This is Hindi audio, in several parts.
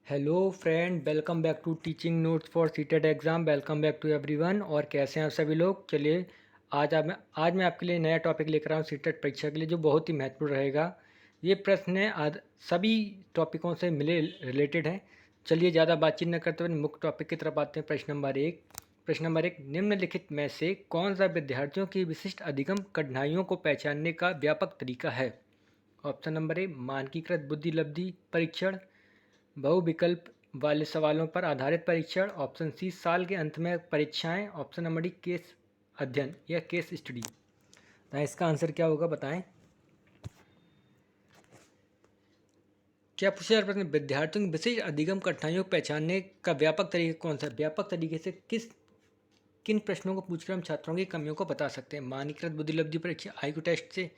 Hello friend, welcome back to teaching notes for CTET exam. Welcome back to everyone. और कैसे हैं आप सभी लोग। चलिए आज मैं आपके लिए नया टॉपिक लेकर आया हूँ सीटेट परीक्षा के लिए, जो बहुत ही महत्वपूर्ण रहेगा। ये प्रश्न है सभी टॉपिकों से मिले रिलेटेड हैं। चलिए ज़्यादा बातचीत न करते हुए मुख्य टॉपिक की तरफ आते हैं। प्रश्न नंबर एक, निम्नलिखित में से कौन सा विद्यार्थियों की विशिष्ट अधिगम कठिनाइयों को पहचानने का व्यापक तरीका है। ऑप्शन नंबर ए, मानकीकृत बुद्धि लब्धि परीक्षण। बहुविकल्प वाले सवालों पर आधारित परीक्षण। ऑप्शन सी, साल के अंत में परीक्षाएं। ऑप्शन नंबर डी, केस अध्ययन या केस स्टडी। इसका आंसर क्या होगा बताएं। क्या पूछा जा रहा है, विद्यार्थियों की विशेष अधिगम कठिनाइयों को पहचानने का व्यापक तरीका कौन सा है। व्यापक तरीके से किन प्रश्नों को पूछकर हम छात्रों की कमियों को बता सकते हैं। मानकीकृत बुद्धिलब्धि परीक्षा आईक्यू टेस्ट से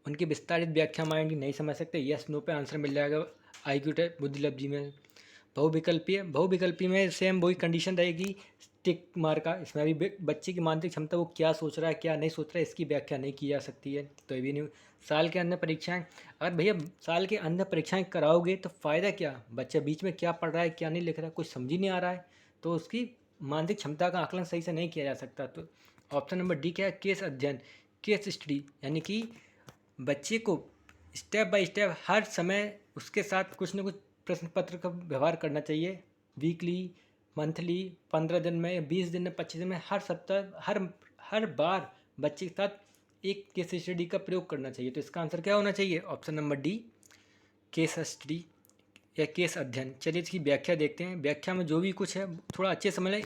उनकी विस्तारित व्याख्या माइंड नहीं समझ सकते, यस नो पे आंसर मिल जाएगा आईक्यू टेस्ट बुद्धिलब्धि में। बहुविकल्पी में सेम वही कंडीशन रहेगी, टिक मार का। इसमें अभी बच्चे की मानसिक क्षमता, वो क्या सोच रहा है क्या नहीं सोच रहा है, इसकी व्याख्या नहीं की जा सकती है। तो ये भी नहीं। साल के अंदर परीक्षाएं, अगर भैया साल के अंदर परीक्षाएं कराओगे तो फ़ायदा क्या। बच्चा बीच में क्या पढ़ रहा है क्या नहीं लिख रहा है, कुछ समझ ही नहीं आ रहा है, तो उसकी मानसिक क्षमता का आकलन सही से नहीं किया जा सकता। तो ऑप्शन नंबर डी क्या है, केस अध्ययन, केस स्टडी। यानी कि बच्चे को स्टेप बाय स्टेप हर समय उसके साथ कुछ न कुछ प्रश्न पत्र का व्यवहार करना चाहिए। वीकली, मंथली, 15 दिन में, 20 दिन में, 25 दिन में, हर सप्ताह, हर हर बार बच्चे के साथ एक केस स्टडी का प्रयोग करना चाहिए। तो इसका आंसर क्या होना चाहिए, option number D, case study या केस अध्ययन। चलिए इसकी व्याख्या देखते हैं। व्याख्या में जो भी कुछ है थोड़ा अच्छे समझ लें,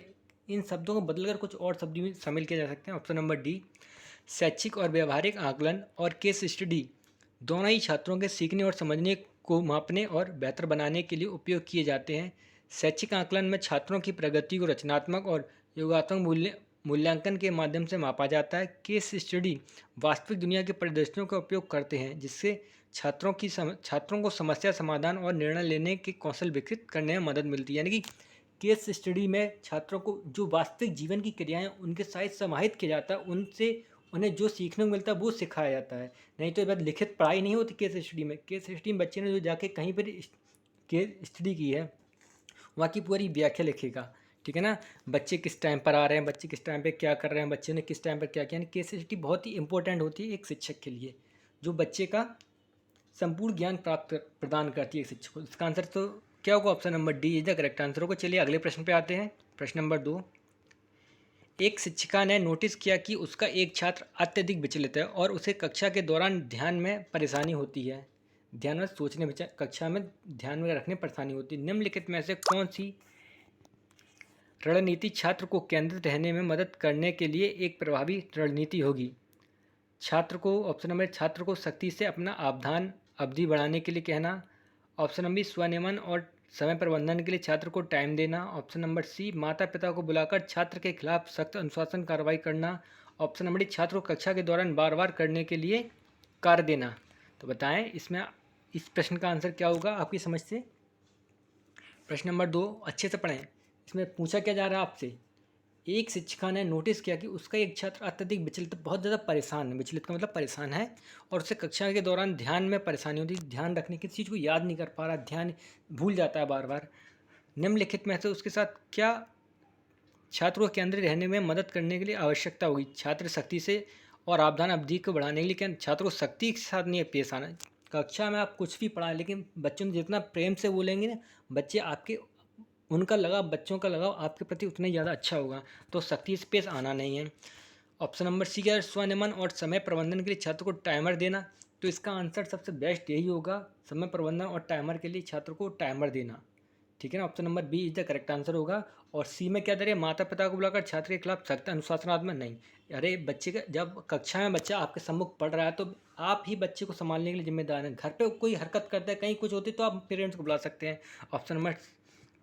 इन शब्दों को बदलकर कुछ और शब्द भी शामिल किए जा सकते हैं। ऑप्शन नंबर डी, शैक्षिक और व्यवहारिक आकलन और केस स्टडी दोनों ही छात्रों के सीखने और समझने को मापने और बेहतर बनाने के लिए उपयोग किए जाते हैं। शैक्षिक आकलन में छात्रों की प्रगति को रचनात्मक और योगात्मक मूल्यांकन के माध्यम से मापा जाता है। केस स्टडी वास्तविक दुनिया के परिदृश्यों का उपयोग करते हैं, जिससे छात्रों को समस्या समाधान और निर्णय लेने के कौशल विकसित करने में मदद मिलती है। यानी कि केस स्टडी में छात्रों को जो वास्तविक जीवन की क्रियाएं उनके साथ समाहित किया जाता है, उनसे उन्हें जो सीखने को मिलता है वो सिखाया जाता है। नहीं तो बस लिखित पढ़ाई नहीं होती केस स्टडी में। केस स्टडी में बच्चे ने जो जाके कहीं पर केस स्टडी की है वहाँ की पूरी व्याख्या लिखेगा, ठीक है ना। बच्चे किस टाइम पर आ रहे हैं, बच्चे किस टाइम पे क्या कर रहे हैं, बच्चे ने किस टाइम पर क्या किया। केस स्टडी बहुत ही इंपॉर्टेंट होती है एक शिक्षक के लिए, जो बच्चे का संपूर्ण ज्ञान प्रदान करती है शिक्षक को। इसका आंसर तो क्या होगा, option number D is the correct answer होगा। चलिए अगले प्रश्न पे आते हैं। प्रश्न नंबर 2, एक शिक्षिका ने नोटिस किया कि उसका एक छात्र अत्यधिक विचलित है और उसे कक्षा के दौरान ध्यान में परेशानी होती है। ध्यान में सोचने विचार कक्षा में ध्यान में रखने परेशानी होती है। निम्नलिखित में से कौन सी रणनीति छात्र को केंद्रित रहने में मदद करने के लिए एक प्रभावी रणनीति होगी। ऑप्शन नंबर, छात्र को सख्ती से अपना अवधान अवधि बढ़ाने के लिए कहना। ऑप्शन नंबर, स्वनियमन और समय प्रबंधन के लिए छात्र को टाइम देना। ऑप्शन नंबर सी, माता पिता को बुलाकर छात्र के खिलाफ सख्त अनुशासन कार्रवाई करना। ऑप्शन नंबर डी, छात्र को कक्षा के दौरान बार बार करने के लिए कार्य देना। तो बताएं इसमें इस प्रश्न का आंसर क्या होगा आपकी समझ से। प्रश्न नंबर 2 अच्छे से पढ़ें। इसमें पूछा क्या जा रहा है आपसे, एक शिक्षिका ने नोटिस किया कि उसका एक छात्र अत्यधिक विचलित, बहुत ज़्यादा परेशान है, विचलित का मतलब परेशान है, और उसे कक्षा के दौरान ध्यान में परेशानी होती है, ध्यान रखने की चीज़ को याद नहीं कर पा रहा, ध्यान भूल जाता है बार बार। निम्नलिखित में से उसके साथ क्या छात्र को केंद्रित रहने में मदद करने के लिए आवश्यकता होगी। छात्र सख्ती से और आवधान अवधि को बढ़ाने के लिए क्या छात्र को सख्ती के साथ नहीं पेश आना। कक्षा में आप कुछ भी पढ़ाएं, लेकिन बच्चों में जितना प्रेम से बोलेंगे ना, बच्चे आपके उनका लगाव, बच्चों का लगाव आपके प्रति उतना ही ज़्यादा अच्छा होगा। तो सख्ती से पेश आना नहीं है। ऑप्शन नंबर सी क्या है, स्वनियमन और समय प्रबंधन के लिए छात्र को टाइमर देना। तो इसका आंसर सबसे बेस्ट यही होगा, समय प्रबंधन और टाइमर के लिए छात्र को टाइमर देना, ठीक है ना। Option number B is the correct answer होगा। और सी में क्या दे रहे, माता पिता को बुलाकर छात्र के खिलाफ सख्त अनुशासनात्मक नहीं। अरे बच्चे का जब कक्षा में बच्चा आपके सम्मुख पढ़ रहा है तो आप ही बच्चे को संभालने के लिए जिम्मेदार हैं। घर पे कोई हरकत करता है, कहीं कुछ होती है, तो आप पेरेंट्स को बुला सकते हैं। ऑप्शन नंबर,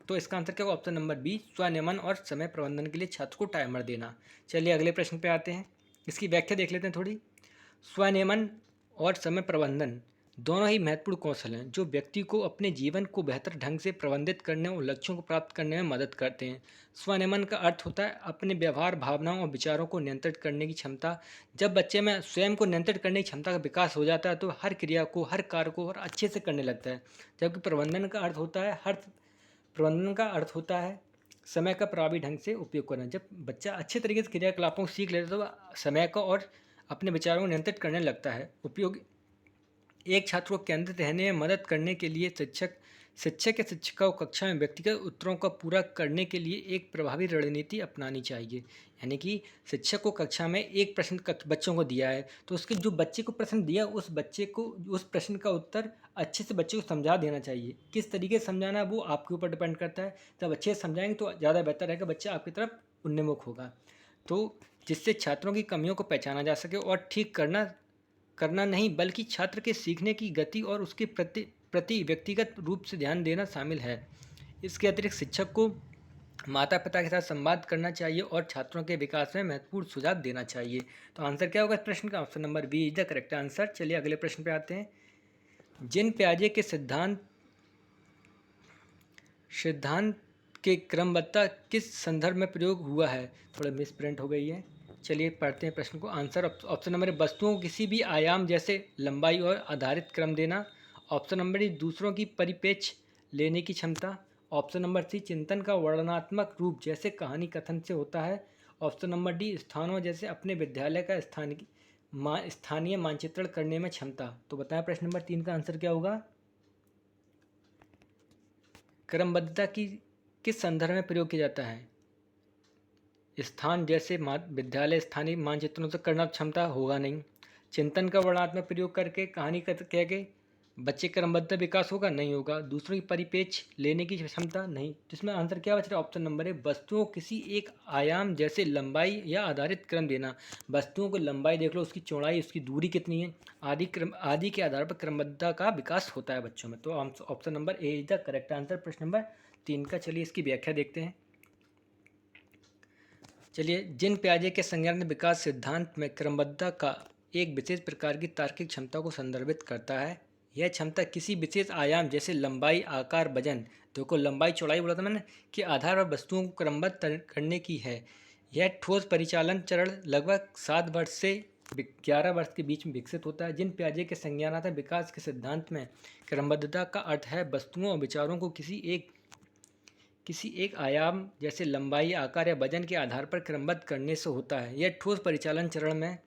तो इसका आंसर क्या होगा, ऑप्शन नंबर बी, स्वनियमन और समय प्रबंधन के लिए छात्र को टाइमर देना। चलिए अगले प्रश्न पे आते हैं, इसकी व्याख्या देख लेते हैं थोड़ी। स्वनियमन और समय प्रबंधन दोनों ही महत्वपूर्ण कौशल हैं जो व्यक्ति को अपने जीवन को बेहतर ढंग से प्रबंधित करने और लक्ष्यों को प्राप्त करने में मदद करते हैं। स्वनियमन का अर्थ होता है अपने व्यवहार, भावनाओं और विचारों को नियंत्रित करने की क्षमता। जब बच्चे में स्वयं को नियंत्रित करने की क्षमता का विकास हो जाता है तो हर क्रिया को, हर कार्य को और अच्छे से करने लगता है। जबकि प्रबंधन का अर्थ होता है प्रबंधन का अर्थ होता है समय का प्रभावी ढंग से उपयोग करना। जब बच्चा अच्छे तरीके से क्रियाकलापों को सीख लेता है तो वह समय को और अपने विचारों को नियंत्रित करने लगता है। उपयोग एक छात्र को केंद्रित रहने में मदद करने के लिए शिक्षक या शिक्षिका को कक्षा में व्यक्तिगत उत्तरों का पूरा करने के लिए एक प्रभावी रणनीति अपनानी चाहिए। यानी कि शिक्षक को कक्षा में एक प्रश्न बच्चों को दिया है तो उसके जो बच्चे को प्रश्न दिया उस बच्चे को उस प्रश्न का उत्तर अच्छे से बच्चे को समझा देना चाहिए। किस तरीके से समझाना वो आपके ऊपर डिपेंड करता है। जब अच्छे से समझाएंगे तो ज़्यादा बेहतर रहेगा, बच्चा आपकी तरफ उन्मुख होगा। तो जिससे छात्रों की कमियों को पहचाना जा सके और ठीक करना नहीं बल्कि छात्र के सीखने की गति और उसके प्रति व्यक्तिगत रूप से ध्यान देना शामिल है। इसके अतिरिक्त शिक्षक को माता पिता के साथ संवाद करना चाहिए और छात्रों के विकास में महत्वपूर्ण सुझाव देना चाहिए। तो आंसर क्या होगा इस प्रश्न का? Option number B is the correct answer. चलिए अगले प्रश्न पे आते हैं। जिन प्याजे के सिद्धांत के क्रमबद्धता किस संदर्भ में प्रयोग हुआ है? थोड़ा मिस प्रिंट हो गई है। चलिए पढ़ते हैं प्रश्न को। आंसर ऑप्शन नंबर ए वस्तुओं को किसी भी आयाम जैसे लंबाई और आधारित क्रम देना। ऑप्शन नंबर डी दूसरों की परिपेक्ष लेने की क्षमता। ऑप्शन नंबर सी चिंतन का वर्णनात्मक रूप जैसे कहानी कथन से होता है। ऑप्शन नंबर डी स्थानों जैसे अपने विद्यालय का स्थानीय मानचित्रण करने में क्षमता। तो बताएं प्रश्न नंबर 3 का आंसर क्या होगा? क्रमबद्धता की किस संदर्भ में प्रयोग किया जाता है? स्थान जैसे विद्यालय स्थानीय मानचित्रों से करना क्षमता होगा नहीं। चिंतन का वर्णनात्मक प्रयोग करके कहानी कह के बच्चे क्रमबद्ध विकास होगा नहीं होगा। दूसरों की परिपेक्ष लेने की क्षमता नहीं। तो इसमें आंसर क्या बच रहा है? ऑप्शन नंबर है वस्तुओं किसी एक आयाम जैसे लंबाई या आधारित क्रम देना। वस्तुओं को लंबाई देख लो, उसकी चौड़ाई, उसकी दूरी कितनी है, आदि के आधार पर क्रमबद्धता का विकास होता है बच्चों में। तो option number A is the correct answer प्रश्न नंबर 3 का। चलिए इसकी व्याख्या देखते हैं। चलिए जिन प्याजे के संज्ञान विकास सिद्धांत में क्रमबद्धता का एक विशेष प्रकार की तार्किक क्षमता को संदर्भित करता है। यह क्षमता किसी विशेष आयाम जैसे लंबाई, आकार, वजन, देखो लंबाई चौड़ाई बोला था मैंने, के आधार पर वस्तुओं को क्रमबद्ध करने की है। यह ठोस परिचालन चरण लगभग 7 वर्ष से 11 वर्ष के बीच में विकसित होता है। जिन प्याजे के संज्ञानात्मक विकास के सिद्धांत में क्रमबद्धता का अर्थ है वस्तुओं और विचारों को किसी एक आयाम जैसे लंबाई, आकार या वजन के आधार पर क्रमबद्ध करने से होता है। यह ठोस परिचालन चरण में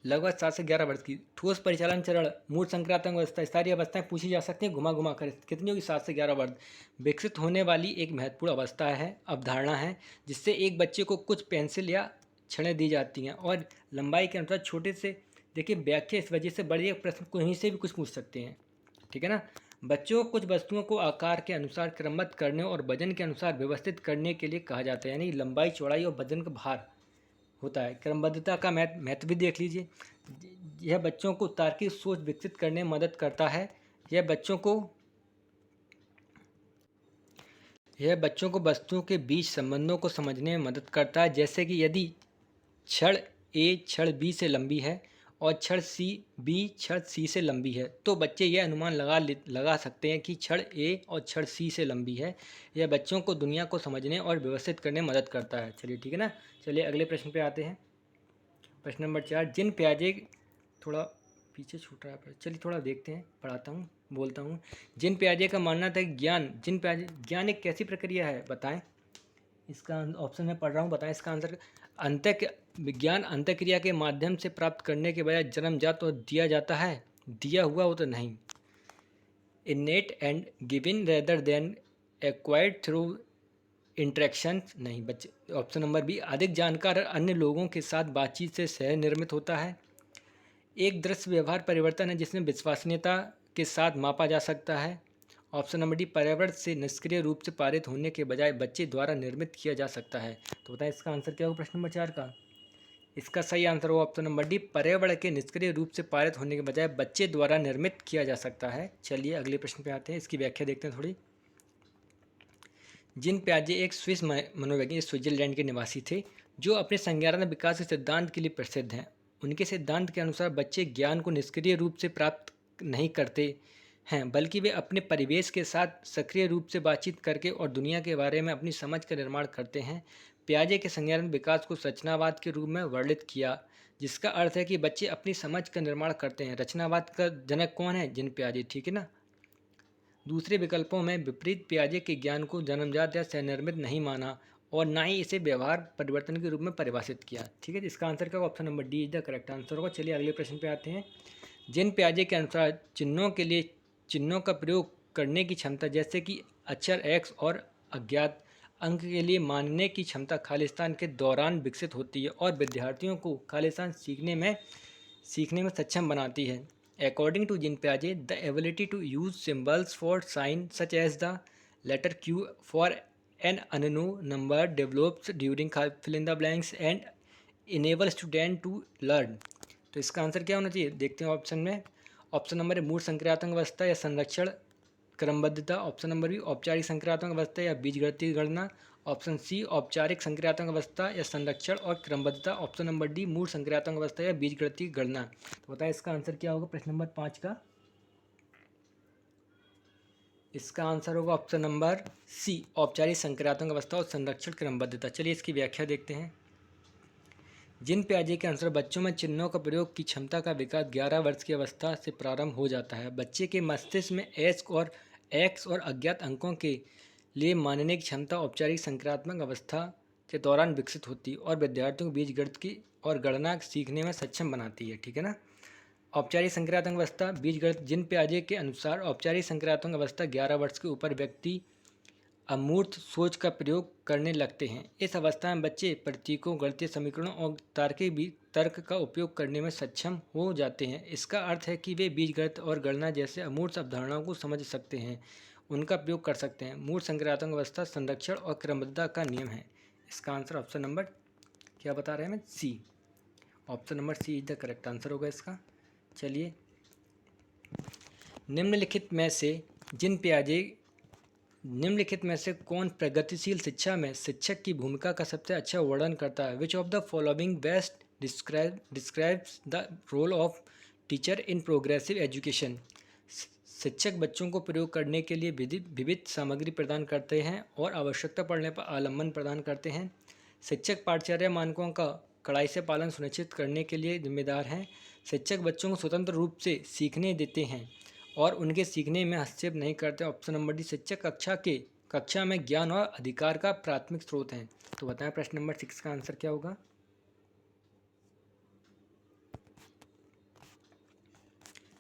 लगभग 7 से 11 वर्ष की ठोस परिचालन चरण मूल संक्रांतात्मक अवस्था, सारी अवस्थाएं पूछी जा सकती हैं घुमा घुमा कर। कितनी होगी? 7 से 11 वर्ष। विकसित होने वाली एक महत्वपूर्ण अवस्था है, अवधारणा है, जिससे एक बच्चे को कुछ पेंसिल या छड़ें दी जाती हैं और लंबाई के अनुसार छोटे से, देखिए व्याख्या इस वजह से बड़ी प्रश्न कहीं से भी कुछ पूछ सकते हैं, ठीक है ना। बच्चों को कुछ वस्तुओं को आकार के अनुसार क्रमबद्ध करने और वजन के अनुसार व्यवस्थित करने के लिए कहा जाता है। यानी लंबाई, चौड़ाई और वजन का भार होता है। क्रमबद्धता का महत्व भी देख लीजिए। यह बच्चों को तार्किक सोच विकसित करने में मदद करता है। यह बच्चों को वस्तुओं के बीच संबंधों को समझने में मदद करता है। जैसे कि यदि छड़ ए छड़ बी से लंबी है और छड़ बी छड़ सी से लंबी है तो बच्चे यह अनुमान लगा सकते हैं कि छड़ ए और छड़ सी से लंबी है। यह बच्चों को दुनिया को समझने और व्यवस्थित करने में मदद करता है। चलिए ठीक है ना। चलिए अगले प्रश्न पे आते हैं। प्रश्न नंबर 4, जिन प्याजे, थोड़ा पीछे छूट रहा है, चलिए थोड़ा देखते हैं, पढ़ाता हूँ, बोलता हूँ। जिन प्याजे का मानना था ज्ञान एक कैसी प्रक्रिया है, बताएं। इसका ऑप्शन में पढ़ रहा हूँ, बताएं इसका आंसर। विज्ञान अंतःक्रिया के माध्यम से प्राप्त करने के बजाय जन्मजात और दिया जाता है, दिया हुआ हो तो नहीं। इनेट and given rather than acquired through interaction, नहीं बच्चे। ऑप्शन नंबर बी अधिक जानकार अन्य लोगों के साथ बातचीत से सह निर्मित होता है। एक दृश्य व्यवहार परिवर्तन है जिसमें विश्वसनीयता के साथ मापा जा सकता है। ऑप्शन नंबर डी पर्यावरण से निष्क्रिय रूप से पारित होने के बजाय बच्चे द्वारा निर्मित किया जा सकता है। तो बताएं इसका आंसर क्या होगा प्रश्न नंबर 4 का? इसका सही आंसर होगा ऑप्शन नंबर डी पर्यावरण के निष्क्रिय रूप से पारित होने के बजाय बच्चे द्वारा निर्मित किया जा सकता है। चलिए अगले प्रश्न पे आते हैं, इसकी व्याख्या देखते हैं थोड़ी। जिन प्याजे एक स्विस मनोवैज्ञानिक स्विट्जरलैंड के निवासी थे जो अपने संज्ञानात्मक विकास के सिद्धांत के लिए प्रसिद्ध हैं। उनके सिद्धांत के अनुसार बच्चे ज्ञान को निष्क्रिय रूप से प्राप्त नहीं करते हैं बल्कि वे अपने परिवेश के साथ सक्रिय रूप से बातचीत करके और दुनिया के बारे में अपनी समझ का निर्माण करते हैं। प्याजे के संज्ञानात्मक विकास को रचनावाद के रूप में वर्णित किया, जिसका अर्थ है कि बच्चे अपनी समझ का निर्माण करते हैं। रचनावाद का जनक कौन है? जिन प्याजे, ठीक है ना। दूसरे विकल्पों में विपरीत पियाजे के ज्ञान को जन्मजात या स्वनिर्मित नहीं माना और ना ही इसे व्यवहार परिवर्तन के रूप में परिभाषित किया। ठीक है, इसका आंसर क्या होगा? Option number D is the correct answer होगा। चलिए अगले प्रश्न पे आते हैं। जिन पियाजे के अनुसार चिन्हों के लिए चिन्हों का प्रयोग करने की क्षमता, जैसे कि अक्षर एक्स और अज्ञात अंक के लिए मानने की क्षमता खालिस्तान के दौरान विकसित होती है और विद्यार्थियों को खालिस्तान सीखने में सक्षम बनाती है। According to Jean Piaget, the ability to use symbols for sign such as the letter Q for an unknown number develops during fill in the blanks and enable student to learn। तो इसका आंसर क्या होना चाहिए? देखते हैं ऑप्शन में। ऑप्शन नंबर ए मूल संक्रियात्मक अवस्था या संरक्षण क्रमबद्धता। ऑप्शन नंबर बी औपचारिक संक्रियात्मक अवस्था या बीजगणितीय गणना। ऑप्शन सी औपचारिक संक्रियात्मक अवस्था या संरक्षण और क्रमबद्धता। ऑप्शन नंबर डी मूल संक्रियात्मक अवस्था या बीजगणितीय गणना। तो बताएं इसका आंसर क्या होगा प्रश्न नंबर 5 का? इसका आंसर होगा ऑप्शन नंबर सी औपचारिक संक्रियात्मक अवस्था और संरक्षण क्रमबद्धता। चलिए इसकी व्याख्या देखते हैं। जिन पियाजे के अनुसार बच्चों में चिन्हों का प्रयोग की क्षमता का विकास 11 वर्ष की अवस्था से प्रारंभ हो जाता है। बच्चे के मस्तिष्क में एक्स और अज्ञात अंकों के लिए मानने की क्षमता औपचारिक संक्रियात्मक अवस्था के दौरान विकसित होती है और विद्यार्थियों को बीजगणित की और गणना सीखने में सक्षम बनाती है। ठीक है ना। औपचारिक संक्रियात्मक अवस्था बीजगणित। जिन पियाजे के अनुसार औपचारिक संक्रियात्मक अवस्था 11 वर्ष के ऊपर व्यक्ति अमूर्त सोच का प्रयोग करने लगते हैं। इस अवस्था में बच्चे प्रतीकों, गणितीय समीकरणों और तर्क का उपयोग करने में सक्षम हो जाते हैं। इसका अर्थ है कि वे बीजगणित और गणना जैसे अमूर्त अवधारणाओं को समझ सकते हैं, उनका प्रयोग कर सकते हैं। मूल संक्रियात्मक अवस्था संरक्षण और क्रमबद्धता का नियम है। इसका आंसर ऑप्शन नंबर क्या बता रहे हैं हमें? C. Option number C is the correct answer होगा इसका। चलिए निम्नलिखित में से कौन प्रगतिशील शिक्षा में शिक्षक की भूमिका का सबसे अच्छा वर्णन करता है? Which of the following best describes the role of teacher in progressive education. शिक्षक बच्चों को प्रयोग करने के लिए विविध सामग्री प्रदान करते हैं और आवश्यकता पड़ने पर आलम्बन प्रदान करते हैं। शिक्षक पाठ्यचर्या मानकों का कड़ाई से पालन सुनिश्चित करने के लिए जिम्मेदार हैं। शिक्षक बच्चों को स्वतंत्र रूप से सीखने देते हैं और उनके सीखने में हस्तक्षेप नहीं करते। ऑप्शन नंबर डी शिक्षक कक्षा में ज्ञान और अधिकार का प्राथमिक स्रोत हैं। तो बताएं प्रश्न नंबर 6 का आंसर क्या होगा?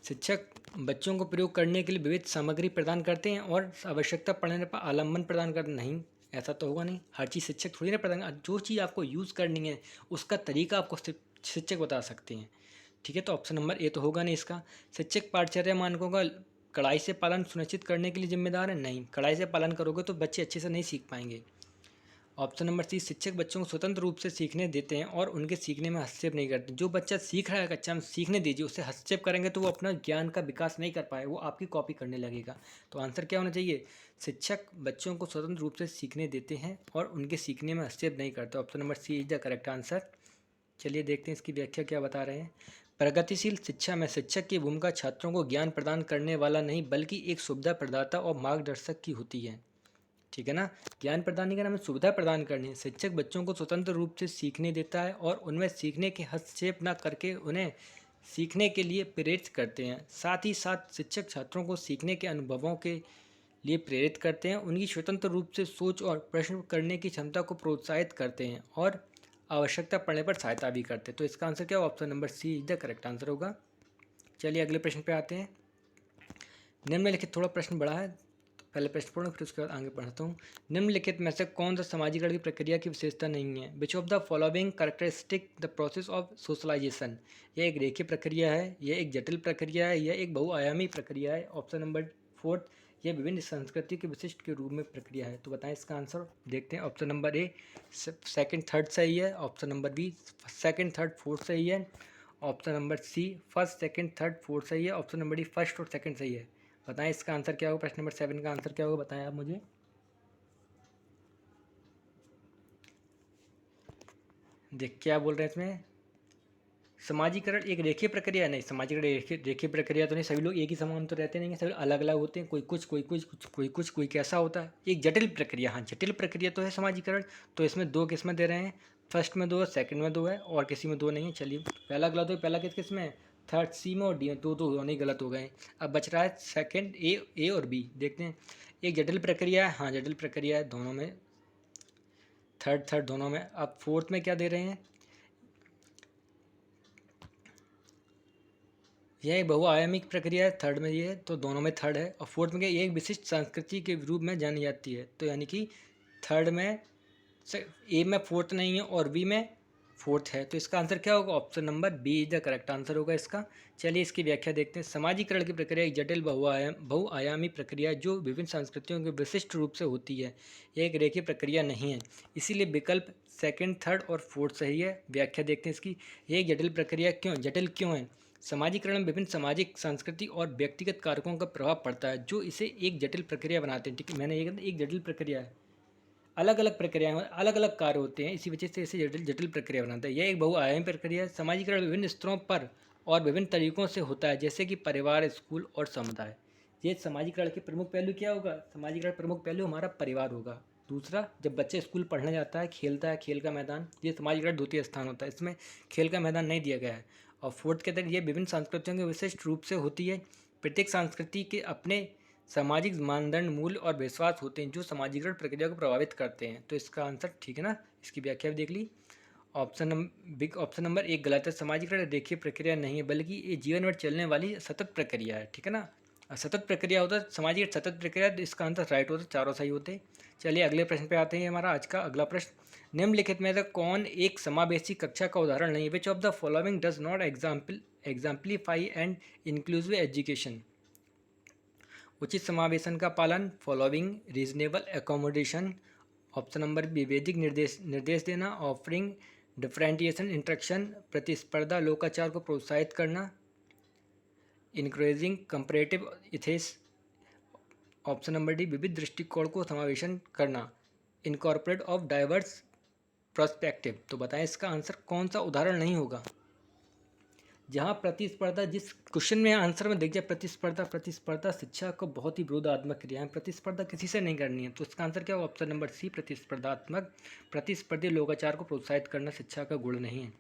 शिक्षक बच्चों को प्रयोग करने के लिए विविध सामग्री प्रदान करते हैं और आवश्यकता पड़ने पर आलम्बन प्रदान करते नहीं, ऐसा तो होगा नहीं। हर चीज़ शिक्षक थोड़ी ना प्रदान, जो चीज़ आपको यूज़ करनी है उसका तरीका आपको शिक्षक बता सकते हैं। ठीक है, तो ऑप्शन नंबर ए तो होगा नहीं इसका। शिक्षक पाठ्यचर्या मानकों का कड़ाई से पालन सुनिश्चित करने के लिए जिम्मेदार है? नहीं, कड़ाई से पालन करोगे तो बच्चे अच्छे से नहीं सीख पाएंगे। ऑप्शन नंबर सी शिक्षक बच्चों को स्वतंत्र रूप से सीखने देते हैं और उनके सीखने में हस्तक्षेप नहीं करते। जो बच्चा सीख रहा है कक्षा में सीखने दीजिए, उससे हस्तक्षेप करेंगे तो वो अपना ज्ञान का विकास नहीं कर पाए, वो आपकी कॉपी करने लगेगा। तो आंसर क्या होना चाहिए? शिक्षक बच्चों को स्वतंत्र रूप से सीखने देते हैं और उनके सीखने में हस्तक्षेप नहीं करते। Option number C is the correct answer. चलिए देखते हैं इसकी व्याख्या क्या बता रहे हैं। प्रगतिशील शिक्षा में शिक्षक की भूमिका छात्रों को ज्ञान प्रदान करने वाला नहीं बल्कि एक सुविधा प्रदाता और मार्गदर्शक की होती है। ठीक है ना, ज्ञान प्रदान नहीं करना, हमें सुविधा प्रदान करनी है। शिक्षक बच्चों को स्वतंत्र रूप से सीखने देता है और उनमें सीखने के हस्तक्षेप न करके उन्हें सीखने के लिए प्रेरित करते हैं। साथ ही साथ शिक्षक छात्रों को सीखने के अनुभवों के लिए प्रेरित करते हैं, उनकी स्वतंत्र रूप से सोच और प्रश्न करने की क्षमता को प्रोत्साहित करते हैं और आवश्यकता पड़ने पर सहायता भी करते हैं। तो इसका आंसर क्या होगा? Option number C is the correct answer होगा। चलिए अगले प्रश्न पे आते हैं। निम्नलिखित थोड़ा प्रश्न बड़ा है, तो पहले प्रश्न पढ़ूँ फिर उसके बाद आगे पढ़ता हूँ। निम्नलिखित में से कौन सा सामाजिकरण की प्रक्रिया की विशेषता नहीं है? Which of the following characteristic the process of socialization. यह एक रेखीय प्रक्रिया है, यह एक जटिल प्रक्रिया है, यह एक बहुआयामी प्रक्रिया है। ऑप्शन नंबर 4 यह विभिन्न संस्कृति के विशिष्ट के रूप में प्रक्रिया है। तो बताएं इसका आंसर। देखते हैं option number A second third सही है। Option number B second third fourth सही है। Option number C first second third fourth सही है। ऑप्शन नंबर डी फर्स्ट और सेकंड सही है। बताएं इसका आंसर क्या होगा? प्रश्न नंबर 7 का आंसर क्या होगा बताएं आप मुझे। देख क्या बोल रहे हैं इसमें, समाजीकरण एक रेखीय प्रक्रिया नहीं, समाजीकरण रेखीय प्रक्रिया तो नहीं, सभी लोग एक ही समान तो रहते नहीं हैं, सभी अलग अलग होते हैं, कोई कैसा होता है। एक जटिल प्रक्रिया, हाँ जटिल प्रक्रिया तो है समाजीकरण। तो इसमें 2 किस्में दे रहे हैं, फर्स्ट में 2 है, सेकंड में 2 है और किसी में 2 नहीं है। चलिए पहला अगला तो पहला किस में है? थर्ड सी में और डी में, दो दोनों ही गलत हो गए। अब बच रहा है सेकंड ए और बी। देखते हैं। एक जटिल प्रक्रिया है, हाँ जटिल प्रक्रिया है दोनों में, थर्ड दोनों में। अब फोर्थ में क्या दे रहे हैं, यह एक बहुआयामिक प्रक्रिया है, थर्ड में ये है, तो दोनों में थर्ड है। और फोर्थ में क्या, ये एक विशिष्ट संस्कृति के रूप में जानी जाती है, तो यानी कि थर्ड में ए में फोर्थ नहीं है और बी में फोर्थ है, तो इसका आंसर क्या होगा, option number B is the correct answer होगा इसका। चलिए इसकी व्याख्या देखते हैं। समाजीकरण की प्रक्रिया एक जटिल बहुआयामी प्रक्रिया है जो विभिन्न संस्कृतियों के विशिष्ट रूप से होती है। यह एक रेखीय प्रक्रिया नहीं है, इसीलिए विकल्प सेकंड, थर्ड और फोर्थ सही है। व्याख्या देखते हैं इसकी। ये एक जटिल प्रक्रिया जटिल क्यों है। समाजीकरण में विभिन्न सामाजिक, सांस्कृतिक और व्यक्तिगत कारकों का प्रभाव पड़ता है जो इसे एक जटिल प्रक्रिया बनाते हैं। ठीक है, मैंने ये कहा एक जटिल प्रक्रिया है, अलग अलग प्रक्रियाएं, अलग अलग कार्य होते हैं, इसी वजह से इसे जटिल प्रक्रिया बनाता है। यह एक बहुआयामी प्रक्रिया है। समाजीकरण विभिन्न स्तरों पर और विभिन्न तरीकों से होता है, जैसे कि परिवार, स्कूल और समुदाय। ये समाजीकरण के प्रमुख पहलू क्या होगा, समाजीकरण प्रमुख पहलू हमारा परिवार होगा। दूसरा, जब बच्चे स्कूल पढ़ने जाता है, खेलता है, खेल का मैदान, ये समाजीकरण द्वितीय स्थान होता है, इसमें खेल का मैदान नहीं दिया गया है। और फोर्थ के तहत ये विभिन्न संस्कृतियों के विशिष्ट रूप से होती है। प्रत्येक संस्कृति के अपने सामाजिक मानदंड, मूल्य और विश्वास होते हैं जो समाजीकरण प्रक्रिया को प्रभावित करते हैं, तो इसका आंसर ठीक है ना। इसकी व्याख्या भी देख ली। ऑप्शन नंबर एक गलत है। समाजीकरण रेखीय प्रक्रिया नहीं है, बल्कि ये जीवन भर चलने वाली सतत प्रक्रिया है, ठीक है ना। सतत प्रक्रिया होता है समाजीकरण, सतत प्रक्रिया, तो इसका आंसर राइट होता है, चारों सही होते हैं। चलिए अगले प्रश्न पे आते हैं। हमारा आज का अगला प्रश्न, निम्नलिखित में से कौन एक समावेशी कक्षा का उदाहरण नहीं है। Which of the following does not exemplify and inclusive education. उचित समावेशन का पालन, following, reasonable accommodation. Option number B, विवेदिक निर्देश देना, ऑफरिंग डिफरेंटिएशन इंस्ट्रक्शन, प्रतिस्पर्धा लोकाचार को प्रोत्साहित करना, increasing comparative ethics. Option number D, विविध दृष्टिकोण को समावेशन करना, इनकॉर्पोरेट ऑफ डाइवर्स पर्सपेक्टिव। तो बताएं इसका आंसर कौन सा उदाहरण नहीं होगा। जहाँ प्रतिस्पर्धा, जिस क्वेश्चन में आंसर में देख जाए प्रतिस्पर्धा शिक्षा को बहुत ही विरोधात्मक क्रिया है, प्रतिस्पर्धा किसी से नहीं करनी है, तो इसका आंसर क्या होगा, ऑप्शन नंबर सी, प्रतिस्पर्धी लोकाचार को प्रोत्साहित करना शिक्षा का गुण नहीं है,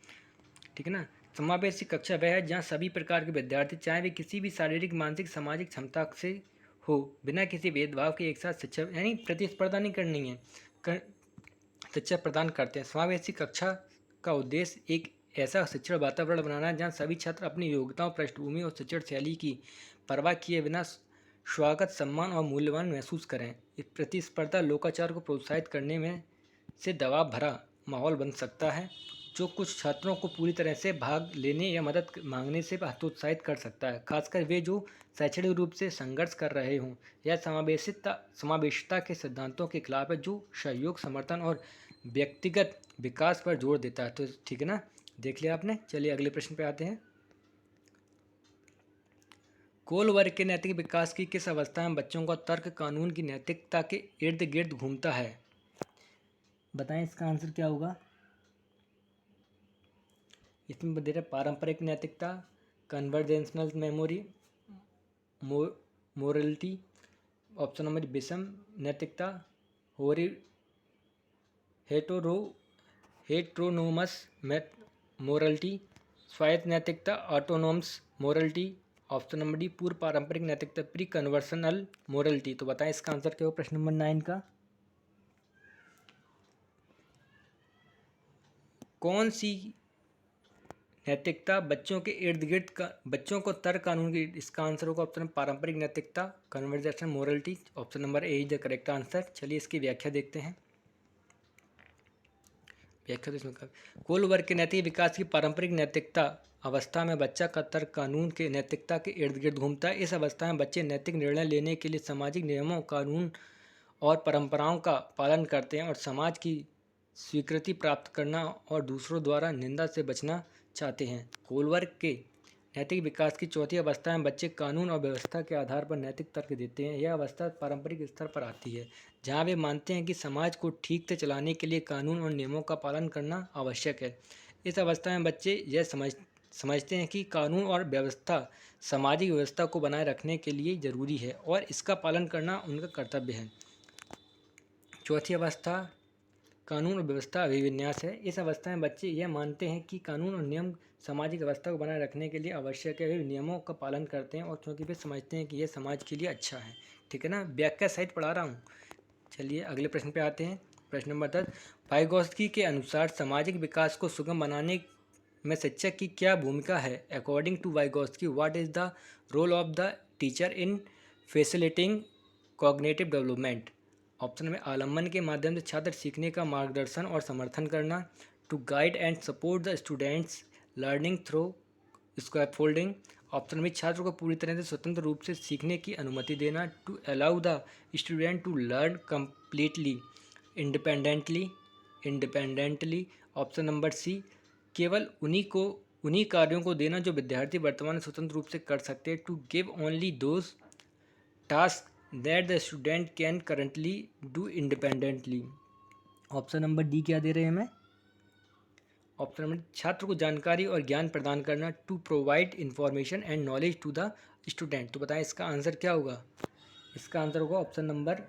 ठीक है ना। समावेशी कक्षा वह है जहाँ सभी प्रकार के विद्यार्थी, चाहे वे किसी भी शारीरिक, मानसिक, सामाजिक क्षमता से हो, बिना किसी भेदभाव के एक साथ शिक्षा, यानी प्रतिस्पर्धा नहीं करनी है, शिक्षा प्रदान करते हैं। समावेशी कक्षा का उद्देश्य एक ऐसा शिक्षण वातावरण बनाना है जहाँ सभी छात्र अपनी योग्यताओं, पृष्ठभूमि और शिक्षण शैली की परवाह किए बिना स्वागत, सम्मान और मूल्यवान महसूस करें। इस प्रतिस्पर्धा लोकाचार को प्रोत्साहित करने में से दबाव भरा माहौल बन सकता है, जो कुछ छात्रों को पूरी तरह से भाग लेने या मदद मांगने से हतोत्साहित कर सकता है, खासकर वे जो शैक्षणिक रूप से संघर्ष कर रहे हों। यह समावेशिता के सिद्धांतों के खिलाफ है, जो सहयोग, समर्थन और व्यक्तिगत विकास पर जोर देता है। तो ठीक है ना, देख लिया आपने। चलिए अगले प्रश्न पे आते हैं। कोलबर्ग के नैतिक विकास की किस अवस्था में बच्चों का तर्क कानून की नैतिकता के इर्द गिर्द घूमता है। बताएं इसका आंसर क्या होगा। इसमें दे रहा पारंपरिक नैतिकता, कन्वर्जेंशनल मेमोरी, मोरलिटी। ऑप्शन नंबर विषम नैतिकता, हेट्रोनोमस मोरलिटी, स्वायत्त नैतिकता, autonomous morality. Option number D, पूर्व पारंपरिक नैतिकता, प्री कन्वर्सनल मोरलिटी। तो बताएं इसका आंसर क्या हो प्रश्न नंबर 9 का। कौन सी नैतिकता बच्चों के इर्द गिर्द का, बच्चों को तर्क कानून की, इसका आंसर होगा ऑप्शन पारंपरिक नैतिकता, conventional morality. Option number A is the correct answer. चलिए इसकी व्याख्या देखते हैं। व्याख्या तो इसमें कोलबर्ग के नैतिक विकास की पारंपरिक नैतिकता अवस्था में बच्चा का तर्क कानून के नैतिकता के इर्द गिर्द घूमता है। इस अवस्था में बच्चे नैतिक निर्णय लेने के लिए सामाजिक नियमों, कानून और परंपराओं का पालन करते हैं और समाज की स्वीकृति प्राप्त करना और दूसरों द्वारा निंदा से बचना चाहते हैं। कोलबर्ग के नैतिक विकास की चौथी अवस्था में बच्चे कानून और व्यवस्था के आधार पर नैतिक तर्क देते हैं। यह अवस्था पारंपरिक स्तर पर आती है, जहाँ वे मानते हैं कि समाज को ठीक से चलाने के लिए कानून और नियमों का पालन करना आवश्यक है। इस अवस्था में बच्चे यह समझते हैं कि कानून और व्यवस्था सामाजिक व्यवस्था को बनाए रखने के लिए जरूरी है और इसका पालन करना उनका कर्तव्य है। चौथी अवस्था कानून और व्यवस्था अभिविन्यास है। इस अवस्था में बच्चे यह मानते हैं कि कानून और नियम सामाजिक व्यवस्था को बनाए रखने के लिए आवश्यक है। वे नियमों का पालन करते हैं और क्योंकि वे समझते हैं कि यह समाज के लिए अच्छा है। ठीक है ना, व्याख्या सहित पढ़ा रहा हूँ। चलिए अगले प्रश्न पे आते हैं। प्रश्न नंबर 10, वाइगोत्स्की के अनुसार सामाजिक विकास को सुगम बनाने में शिक्षक की क्या भूमिका है? According to Vygotsky, what is the role of the teacher in facilitating cognitive development? Option में आलम्बन के माध्यम से छात्र सीखने का मार्गदर्शन और समर्थन करना, to guide and support the students learning through scaffolding. Option में छात्र को पूरी तरह से स्वतंत्र रूप से सीखने की अनुमति देना, to allow the student to learn completely independently. Option number C, केवल उन्हीं कार्यों को देना जो विद्यार्थी वर्तमान में स्वतंत्र रूप से कर सकते हैं, to give only those task that the student can currently do independently. Option number D क्या दे रहे हैं हमें? ऑप्शन नंबर, छात्र को जानकारी और ज्ञान प्रदान करना, to provide information and knowledge to the student. तो बताएं इसका आंसर क्या होगा? इसका आंसर होगा ऑप्शन नंबर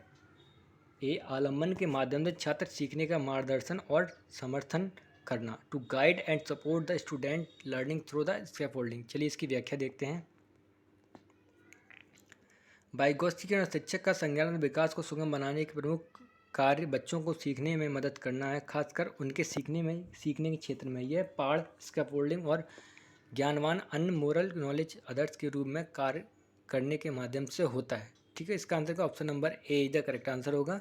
ए, आलम्बन के माध्यम से छात्र सीखने का मार्गदर्शन और समर्थन करना, to guide and support the student learning through the scaffolding. चलिए इसकी व्याख्या देखते हैं। वाइगोत्स्की के अनुसार शिक्षक का संज्ञानात्मक विकास को सुगम बनाने के प्रमुख कार्य बच्चों को सीखने में मदद करना है, खासकर उनके सीखने के क्षेत्र में। यह पाढ़, स्कैफोल्डिंग और ज्ञानवान अन्य मोरल नॉलेज अदर्स के रूप में कार्य करने के माध्यम से होता है। ठीक है, इसका आंसर का option number A is the correct answer होगा।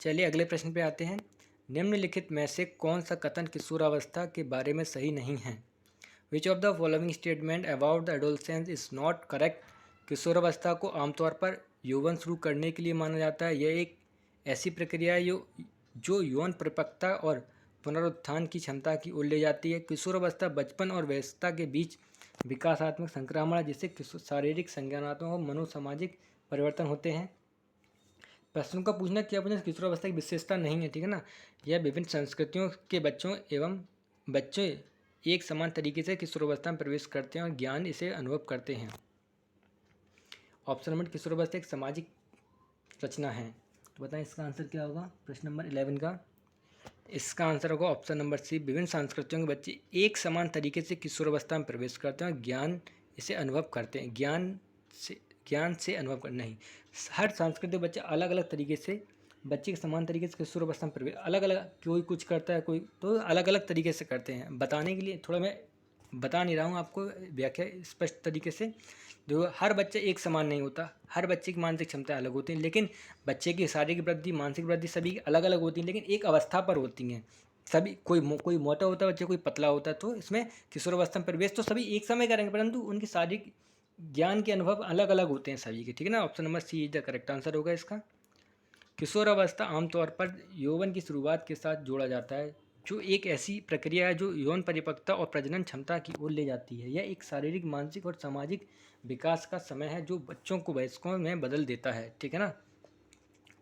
चलिए अगले प्रश्न पे आते हैं। निम्नलिखित में से कौन सा कथन किशोरावस्था के बारे में सही नहीं है? Which of the following statement about the adolescence is not correct? किशोरावस्था को आमतौर पर यौवन शुरू करने के लिए माना जाता है। यह एक ऐसी प्रक्रिया है जो यौन परिपक्वता और पुनरुत्थान की क्षमता की ओर ले जाती है। किशोरावस्था बचपन और वयस्कता के बीच विकासात्मक संक्रमण है, जिससे शारीरिक, संज्ञानात्मक और मनोसामाजिक परिवर्तन होते हैं। प्रश्नों का पूछना क्या पूछना किशोरावस्था की विशेषता नहीं है। ठीक है ना, यह विभिन्न संस्कृतियों के बच्चों एवं बच्चे एक समान तरीके से किशोरावस्था में प्रवेश करते हैं और ज्ञान इसे अनुभव करते हैं। ऑप्शन नंबर, किशोरावस्था एक सामाजिक रचना है। तो बताएं इसका आंसर क्या होगा प्रश्न नंबर 11 का? इसका आंसर होगा ऑप्शन नंबर सी, विभिन्न संस्कृतियों के बच्चे एक समान तरीके से किशोरावस्था में प्रवेश करते हैं और ज्ञान इसे अनुभव करते हैं। ज्ञान से अनुभव कर नहीं, हर सांस्कृतिक बच्चे अलग अलग तरीके से बच्चे के समान तरीके से किशोरावस्था में प्रवेश अलग अलग, कोई कुछ करता है, कोई तो अलग अलग तरीके से करते हैं। बताने के लिए थोड़ा मैं बता नहीं रहा हूँ आपको, व्याख्या स्पष्ट तरीके से। जो हर बच्चा एक समान नहीं होता, हर बच्चे की मानसिक क्षमताएं अलग होती हैं, लेकिन बच्चे की शारीरिक वृद्धि, मानसिक वृद्धि सभी अलग अलग होती हैं, लेकिन एक अवस्था पर होती हैं सभी। कोई मोटा होता है बच्चा, कोई पतला होता है। तो इसमें किशोरावस्था में प्रवेश तो सभी एक समय करेंगे, परंतु उनकी शारीरिक ज्ञान के अनुभव अलग अलग होते हैं सभी के। ठीक है ना, option number C is the correct answer होगा इसका। किशोरावस्था आमतौर पर यौवन की शुरुआत के साथ जोड़ा जाता है, जो एक ऐसी प्रक्रिया है जो यौन परिपक्वता और प्रजनन क्षमता की ओर ले जाती है। यह एक शारीरिक, मानसिक और सामाजिक विकास का समय है जो बच्चों को वयस्कों में बदल देता है। ठीक है ना,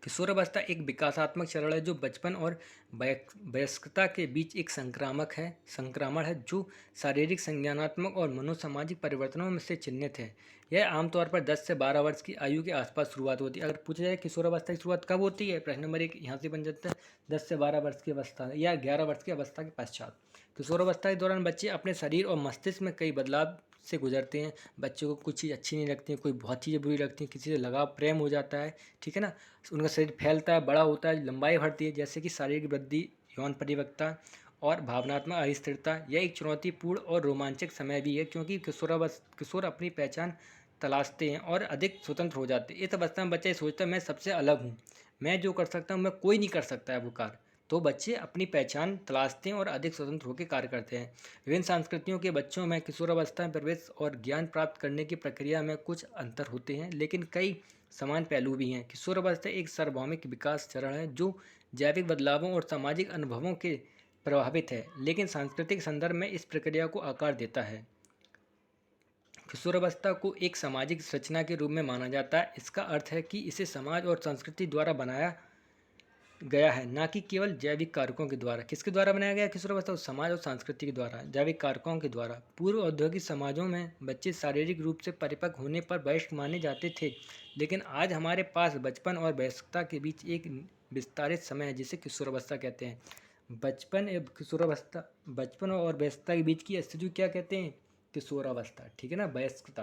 किशोरावस्था एक विकासात्मक चरण है जो बचपन और वयस्कता के बीच एक संक्रामण है जो शारीरिक, संज्ञानात्मक और मनोसामाजिक परिवर्तनों में से चिन्हित है। यह आमतौर पर 10 से 12 वर्ष की आयु के आसपास शुरुआत होती है। अगर पूछा जाए किशोरावस्था की शुरुआत कब होती है, प्रश्न नंबर 1 यहाँ से बन जाता है 10 से 12 वर्ष की अवस्था या 11 वर्ष की अवस्था के पश्चात। किशोरावस्था के दौरान बच्चे अपने शरीर और मस्तिष्क में कई बदलाव से गुजरते हैं। बच्चों को कुछ चीज़ अच्छी नहीं लगती है, कोई बहुत चीज़ें बुरी लगती हैं, किसी से लगाव प्रेम हो जाता है। ठीक है ना, उनका शरीर फैलता है, बड़ा होता है, लंबाई बढ़ती है, जैसे कि शारीरिक वृद्धि, यौन परिपक्वता और भावनात्मक अस्थिरता। यह एक चुनौतीपूर्ण और रोमांचक समय भी है, क्योंकि किशोर अपनी पहचान तलाशते हैं और अधिक स्वतंत्र हो जाते हैं। इस अवस्था में बच्चा ये सोचता है मैं सबसे अलग हूँ, मैं जो कर सकता हूँ मैं कोई नहीं कर सकता है वो कार्य। तो बच्चे अपनी पहचान तलाशते हैं और अधिक स्वतंत्र होकर कार्य करते हैं। विभिन्न संस्कृतियों के बच्चों में किशोरावस्था में प्रवेश और ज्ञान प्राप्त करने की प्रक्रिया में कुछ अंतर होते हैं, लेकिन कई समान पहलू भी हैं। किशोरावस्था एक सार्वभौमिक विकास चरण है जो जैविक बदलावों और सामाजिक अनुभवों के प्रभावित है, लेकिन सांस्कृतिक संदर्भ में इस प्रक्रिया को आकार देता है। किशोरावस्था को एक सामाजिक रचना के रूप में माना जाता है। इसका अर्थ है कि इसे समाज और संस्कृति द्वारा बनाया गया है, ना कि केवल जैविक कारकों के द्वारा। किसके द्वारा बनाया गया किशोरावस्था? समाज और संस्कृति के द्वारा, जैविक कारकों के द्वारा। पूर्व औद्योगिक समाजों में बच्चे शारीरिक रूप से परिपक्व होने पर वयस्क माने जाते थे, लेकिन आज हमारे पास बचपन और वयस्कता के बीच एक विस्तारित समय है जिसे किशोरावस्था कहते हैं। बचपन एवं किशोरावस्था, बचपन और वयस्कता के बीच की स्थिति को क्या कहते हैं? किशोरावस्था, ठीक है ना, वयस्कता,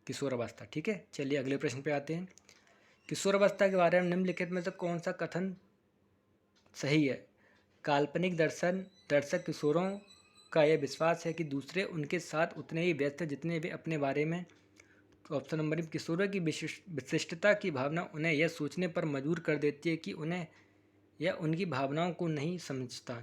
किशोरावस्था, ठीक है। चलिए अगले प्रश्न पे आते हैं। किशोरावस्था के बारे में निम्नलिखित में से कौन सा कथन सही है? काल्पनिक दर्शक किशोरों का यह विश्वास है कि दूसरे उनके साथ उतने ही व्यस्त हैं जितने वे अपने बारे में। तो ऑप्शन नंबर एक, किशोरों की विशिष्टता की भावना उन्हें यह सोचने पर मजबूर कर देती है कि उन्हें यह उनकी भावनाओं को नहीं समझता।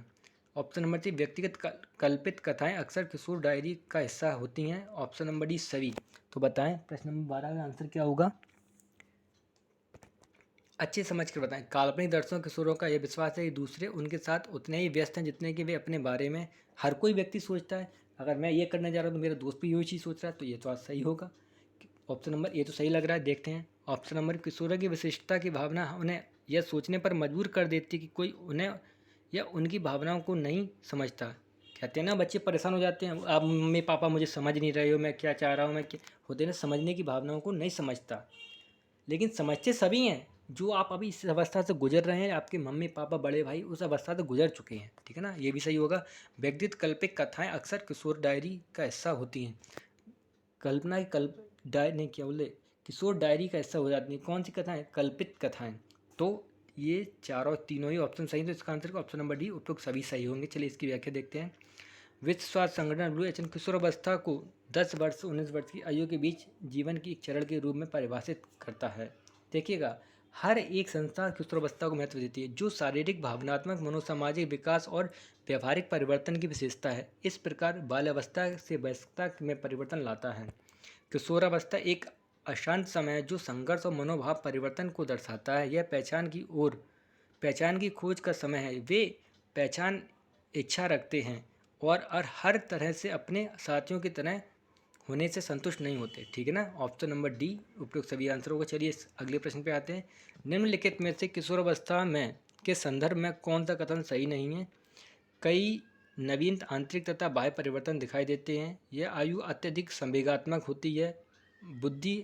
ऑप्शन नंबर थ्री, व्यक्तिगत कल्पित कथाएं अक्सर किशोर डायरी का हिस्सा होती हैं। ऑप्शन नंबर डी, सभी। तो बताएं प्रश्न नंबर 12 का आंसर क्या होगा? अच्छे समझ कर बताएं। काल्पनिक दर्शकों किशोरों का यह विश्वास है कि दूसरे उनके साथ उतने ही व्यस्त हैं जितने कि वे अपने बारे में। हर कोई व्यक्ति सोचता है, अगर मैं ये करने जा रहा हूँ तो मेरा दोस्त भी यही चीज़ सोच रहा है, तो ये तो आज सही होगा। ऑप्शन नंबर ये तो सही लग रहा है, देखते हैं। ऑप्शन नंबर, किशोरों की विशिष्टता की भावना उन्हें यह सोचने पर मजबूर कर देती है कि कोई उन्हें या उनकी भावनाओं को नहीं समझता। कहते हैं ना, बच्चे परेशान हो जाते हैं, आप मम्मी पापा मुझे समझ नहीं रहे हो, मैं क्या चाह रहा हूँ, मैं क्या होते ना, समझने की भावनाओं को नहीं समझता। लेकिन समझते सभी हैं। जो आप अभी इस अवस्था से गुजर रहे हैं, आपके मम्मी पापा बड़े भाई उस अवस्था से गुजर चुके हैं, ठीक है ना, ये भी सही होगा। व्यक्तिगत कल्पित कथाएं अक्सर किशोर डायरी का हिस्सा होती हैं। कल्पना की डायरी नहीं, क्या बोले, किशोर डायरी का हिस्सा हो जाती है। कौन सी कथाएं? कल्पित कथाएं। तो ये चारों तीनों ही ऑप्शन सही, तो इसका आंसर ऑप्शन नंबर डी, उपयुक्त सभी सही होंगे। चलिए इसकी व्याख्या देखते हैं। विश्व स्वास्थ्य संगठन WHO किशोरावस्था को 10 वर्ष से 19 वर्ष की आयु के बीच जीवन की एक चरण के रूप में परिभाषित करता है। देखिएगा, हर एक संस्था किशोरावस्था को महत्व देती है, जो शारीरिक, भावनात्मक, मनोसामाजिक विकास और व्यवहारिक परिवर्तन की विशेषता है। इस प्रकार बाल्यावस्था से वयस्कता में परिवर्तन लाता है। किशोरावस्था एक अशांत समय है जो संघर्ष और मनोभाव परिवर्तन को दर्शाता है। यह पहचान की खोज का समय है। वे पहचान इच्छा रखते हैं और हर तरह से अपने साथियों की तरह होने से संतुष्ट नहीं होते, ठीक है ना। ऑप्शन नंबर डी उपयुक्त सभी आंसर होगा। चलिए इस अगले प्रश्न पे आते हैं। निम्नलिखित में से किशोरावस्था में के संदर्भ में कौन सा कथन सही नहीं है? कई नवीन आंतरिक तथा बाह्य परिवर्तन दिखाई देते हैं। यह आयु अत्यधिक संवेगात्मक होती है। बुद्धि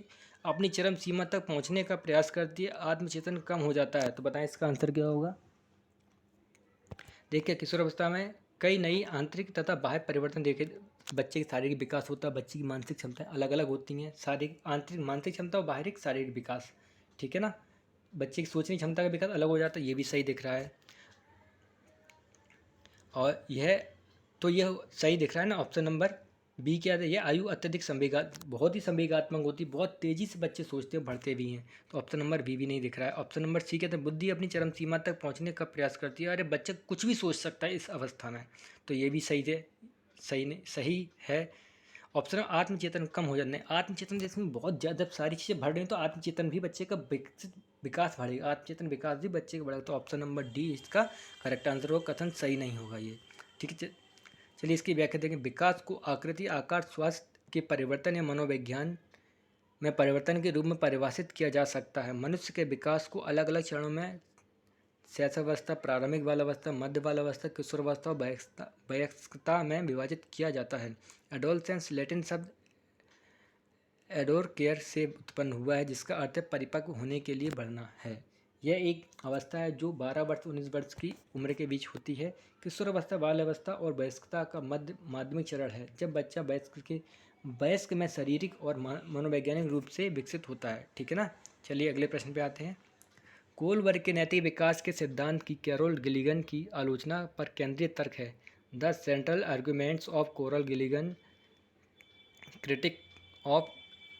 अपनी चरम सीमा तक पहुंचने का प्रयास करती है। आत्मचेतन कम हो जाता है। तो बताएं इसका आंसर क्या होगा? देखिए, किशोरावस्था में कई नई आंतरिक तथा बाह्य परिवर्तन देखे। बच्चे की शारीरिक विकास होता है, बच्चे की मानसिक क्षमताएं अलग अलग होती हैं। शारीरिक आंतरिक मानसिक क्षमता और बाहरी शारीरिक विकास, ठीक है ना। बच्चे की सोचने की क्षमता का विकास अलग हो जाता है, ये भी सही दिख रहा है। और यह सही दिख रहा है ना। ऑप्शन नंबर बी क्या है? यह आयु अत्यधिक बहुत ही संवेगात्मक होती है, बहुत तेज़ी से बच्चे सोचते हैं, बढ़ते भी हैं। तो ऑप्शन नंबर बी भी नहीं दिख रहा है। ऑप्शन नंबर सी कहते हैं बुद्धि अपनी चरम सीमा तक पहुंचने का प्रयास करती है। अरे बच्चा कुछ भी सोच सकता है इस अवस्था में, तो ये भी सही है। ऑप्शन आत्मचेतन कम हो जाने, आत्मचेतन जिसमें बहुत ज़्यादा जब सारी चीज़ें बढ़ रही हैं तो आत्मचेतन भी बच्चे का विकास बढ़ेगा, आत्मचेतन विकास भी बच्चे का बढ़ेगा। तो ऑप्शन नंबर डी इसका करेक्ट आंसर होगा। कथन सही नहीं होगा ये, ठीक है। चलिए इसकी व्याख्या देखें। विकास को आकृति, आकार, स्वास्थ्य के परिवर्तन या मनोविज्ञान में परिवर्तन के रूप में परिभाषित किया जा सकता है। मनुष्य के विकास को अलग अलग चरणों में शैशवावस्था, प्रारंभिक बालावस्था, मध्य बालावस्था, किशोरावस्था और वयस्कता में विभाजित किया जाता है। एडोलसेंस लैटिन शब्द एडोर केयर से उत्पन्न हुआ है, जिसका अर्थ है परिपक्व होने के लिए बढ़ना है। यह एक अवस्था है जो 12 वर्ष 19 वर्ष की उम्र के बीच होती है। किशोरावस्था, बाल्यावस्था और वयस्कता का माध्यमिक चरण है, जब बच्चा वयस्क में शारीरिक और मनोवैज्ञानिक रूप से विकसित होता है, ठीक है ना। चलिए अगले प्रश्न पे आते हैं। कोलबर्ग के नैतिक विकास के सिद्धांत की कैरोल गिलिगन की आलोचना पर केंद्रीय तर्क है। The central arguments of coral Gilligan critic of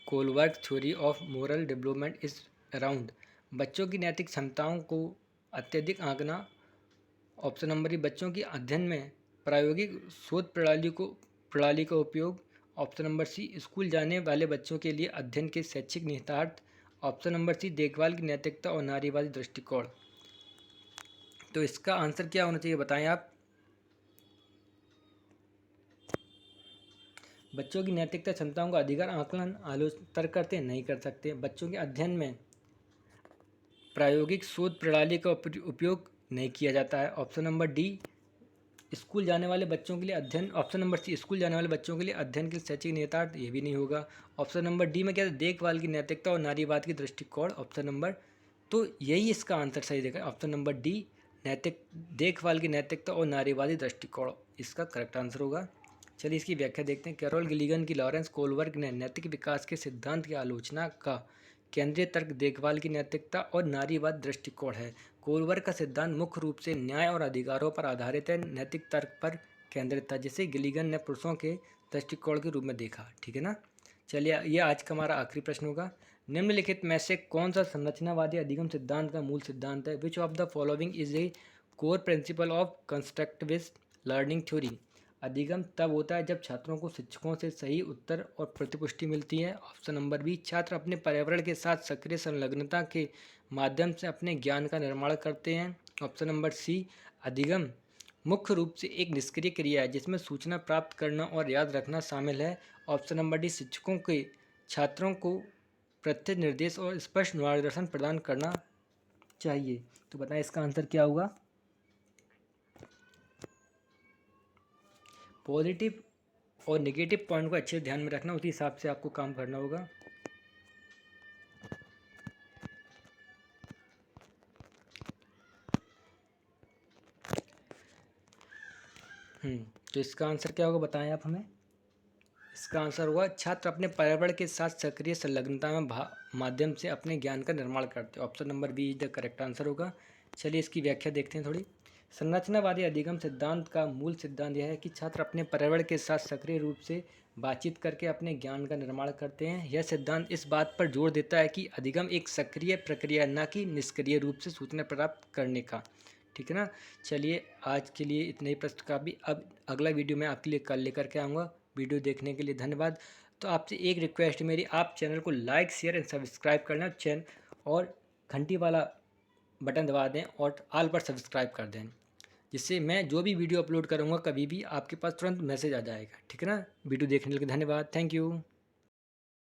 Kohlberg theory of moral development is around. बच्चों की नैतिक क्षमताओं को अत्यधिक आंकना। ऑप्शन नंबर ए, बच्चों की अध्ययन में प्रायोगिक शोध प्रणाली का उपयोग। ऑप्शन नंबर सी, स्कूल जाने वाले बच्चों के लिए अध्ययन के शैक्षिक निहितार्थ। ऑप्शन नंबर सी, देखभाल की नैतिकता और नारीवादी दृष्टिकोण। तो इसका आंसर क्या होना चाहिए, बताएं आप। बच्चों की नैतिकता क्षमताओं का अधिकार आकलन तर्क करते हैं, नहीं कर सकते। बच्चों के अध्ययन में प्रायोगिक शोध प्रणाली का उपयोग नहीं किया जाता है। ऑप्शन नंबर डी, स्कूल जाने वाले बच्चों के लिए अध्ययन। ऑप्शन नंबर सी, स्कूल जाने वाले बच्चों के लिए अध्ययन के शैक्षिक निहितार्थ, ये भी नहीं होगा। ऑप्शन नंबर डी में क्या है, देखभाल की नैतिकता और नारीवाद की दृष्टिकोण। ऑप्शन नंबर, तो यही इसका आंसर सही देगा, ऑप्शन नंबर डी, नैतिक देखभाल की नैतिकता और नारीवादी दृष्टिकोण इसका करेक्ट आंसर होगा। चलिए इसकी व्याख्या देखते हैं। कैरोल गिलिगन की लॉरेंस कोलबर्ग ने नैतिक विकास के सिद्धांत की आलोचना का केंद्रीय तर्क देखभाल की नैतिकता और नारीवाद दृष्टिकोण है। कोलबर्ग का सिद्धांत मुख्य रूप से न्याय और अधिकारों पर आधारित है, नैतिक तर्क पर केंद्रित था, जिसे गिलिगन ने पुरुषों के दृष्टिकोण के रूप में देखा। ठीक है ना। चलिए ये आज का हमारा आखिरी प्रश्न होगा। निम्नलिखित में से कौन सा संरचनावादी अधिगम सिद्धांत का मूल सिद्धांत है? Which of the following is a core principle of constructivist learning theory? अधिगम तब होता है जब छात्रों को शिक्षकों से सही उत्तर और प्रतिपुष्टि मिलती है। ऑप्शन नंबर बी, छात्र अपने पर्यावरण के साथ सक्रिय संलग्नता के माध्यम से अपने ज्ञान का निर्माण करते हैं। ऑप्शन नंबर सी, अधिगम मुख्य रूप से एक निष्क्रिय क्रिया है जिसमें सूचना प्राप्त करना और याद रखना शामिल है। ऑप्शन नंबर डी, शिक्षकों के छात्रों को प्रत्यक्ष निर्देश और स्पष्ट मार्गदर्शन प्रदान करना चाहिए। तो बताएं इसका आंसर क्या होगा? पॉजिटिव और नेगेटिव पॉइंट को अच्छे ध्यान में रखना, उसी हिसाब से आपको काम करना होगा। तो इसका आंसर क्या होगा बताएं आप हमें। इसका आंसर होगा छात्र अपने पर्यावरण के साथ सक्रिय संलग्नता में माध्यम से अपने ज्ञान का निर्माण करते हैं। Option number B is the correct answer होगा। चलिए इसकी व्याख्या देखते हैं थोड़ी। संरचनावादी अधिगम सिद्धांत का मूल सिद्धांत यह है कि छात्र अपने पर्यावरण के साथ सक्रिय रूप से बातचीत करके अपने ज्ञान का निर्माण करते हैं। यह सिद्धांत इस बात पर जोर देता है कि अधिगम एक सक्रिय प्रक्रिया न कि निष्क्रिय रूप से सूचना प्राप्त करने का। ठीक है ना। चलिए आज के लिए इतने ही प्रश्न का भी, अब अगला वीडियो मैं आपके लिए कल लेकर के आऊँगा। वीडियो देखने के लिए धन्यवाद। तो आपसे एक रिक्वेस्ट मेरी, आप चैनल को लाइक शेयर एंड सब्सक्राइब करना चैनल और घंटी वाला बटन दबा दें और ऑल पर सब्सक्राइब कर दें, जिससे मैं जो भी वीडियो अपलोड करूँगा कभी भी आपके पास तुरंत मैसेज आ जाएगा। ठीक है ना। वीडियो देखने के लिए धन्यवाद। Thank you.